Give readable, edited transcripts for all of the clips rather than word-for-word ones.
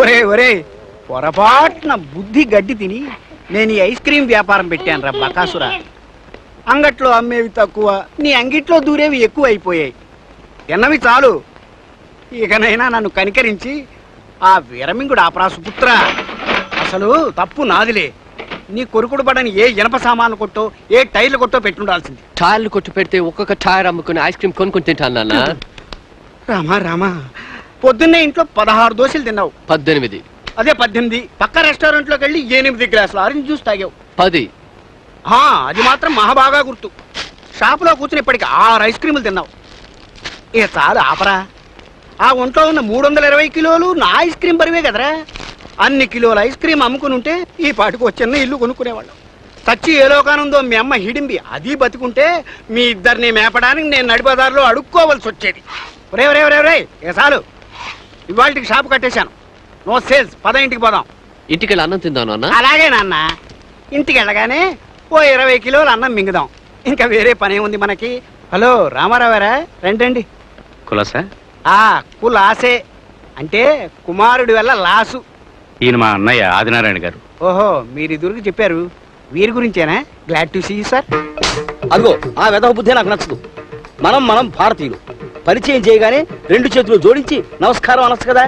ఒరే ఒరే, పొరపాటున బుద్ధి గడ్డి తిని నేను ఈ ఐస్ క్రీం వ్యాపారం పెట్టాను రా బకాసురా. అంగట్లో అమ్మేవి తక్కువ, నీ అంగిట్లో దూరేవి ఎక్కువ అయిపోయాయి. ఎన్నవి చాలు, ఇకనైనా నన్ను కనికరించి ఆ వీరమింగుడు ఆపరా సుపుత్ర. అసలు తప్పు నాదిలే. నీ కొరుకుడు పడని ఏ ఇనప సామాన్లు కొట్టో ఏ టైర్లు కొట్టో పెట్టుండాల్సింది. టైర్లు కొట్టు పెడితే ఒక్కొక్క టైర్ అమ్ముకుని ఐస్ క్రీమ్ కొనుక్కొని తింటాను నాన్న. రామా రామా, పొద్దున్నే ఇంట్లో 16 దోశలు తిన్నావు. 18. అదే 18. పక్క రెస్టారెంట్ లోకి వెళ్ళి 8 గ్లాసులు ఆరెంజ్ జ్యూస్ తాగావు. 10. అది మాత్రం మహాబాగా గుర్తు. షాపులో కూర్చుని ఇప్పటికి 6 ఐస్ క్రీములు తిన్నావు. ఇక చాలు ఆపరా. ఆ ఒంట్లో ఉన్న 320 కిలోలు నా ఐస్ క్రీమ్ బరివే కదరా. అన్ని కిలోల ఐస్ క్రీమ్ అమ్ముకుని ఉంటే ఈ పాటికి చిన్న ఇల్లు కొనుక్కునేవాళ్ళం. చచ్చి ఏ లోకానుందో మీ అమ్మ హిడింబి అది బతికుంటే మీ ఇద్దరిని మేపడానికి నేను నడిబజార్లో అడుక్కోవలసి వచ్చేది. రే రే రే రే, ఇక చాలు. ఇవాళకి షాపు కట్టేశాను. No sales. పద ఇంటికి పోదాం. ఇంటికి వెళ్ళి అన్నం తిందాం నాన్న. అలాగే నాన్న. ఇంటికి వెళ్ళగానే ఓ 20 కిలోలు అన్నం మింగుదాం. ఇంకా వేరే పనే ఉంది మనకి. హలో రామారావారా, రండి. కులాసా? కులాసే అంటే కుమారుడి వల్ల లాసు. ఈయన మా అన్నయ్య ఆదినారాయణ గారు. ఓహో, మీరు ఇదురుకు చెప్పారు. వీరి గురించేనా? Glad to see you sir. అదిగో ఆ వెధవ బుద్ధి నాకు నచ్చదు. మనం భారతీయులు. పరిచయం చేయగానే 2 చేతులు జోడించి నమస్కారం అనొచ్చు కదా.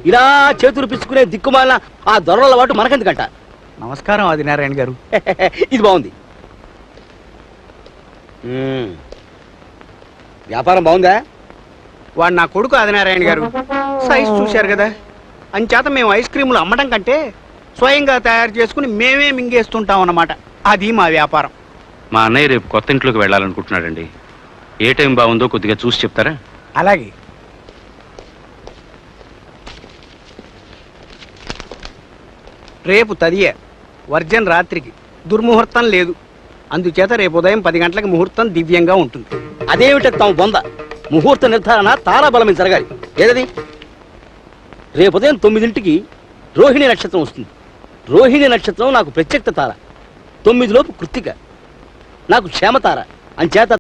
ఇలా చేతులు పిచ్చుకునే దిక్కుమాలిన ఆ దొరల వాటు మనకెందుకంట. నమస్కారం ఆదినారాయణ గారు. ఇది బాగుంది. వ్యాపారం బాగుందా? వాడు నా కొడుకు ఆదినారాయణ గారు. సైజ్ చూశారు కదా. అంచేత మేము ఐస్ క్రీములు అమ్మడం కంటే స్వయంగా తయారు చేసుకుని మేమే మింగేస్తుంటాం అన్నమాట. అది మా వ్యాపారం. మా అన్నయ్య రేపు కొత్త ఇంట్లోకి వెళ్ళాలనుకుంటున్నాడండి. ఏ టైం బాగుందో కొద్దిగా చూసి చెప్తారా? అలాగే. రేపు తదియే వర్జన్ రాత్రికి దుర్ముహూర్తం లేదు. అందుచేత రేపు ఉదయం 10 గంటలకు ముహూర్తం దివ్యంగా ఉంటుంది. అదేమిట తాము బొంద. ముహూర్త నిర్ధారణ తారాబలం జరగాలి. ఏదది? రేపు ఉదయం 9ంటికి రోహిణి నక్షత్రం వస్తుంది. రోహిణి నక్షత్రం నాకు ప్రత్యక్ష తార. 9 లోపు కృత్తిక నాకు క్షేమతార. అంచేత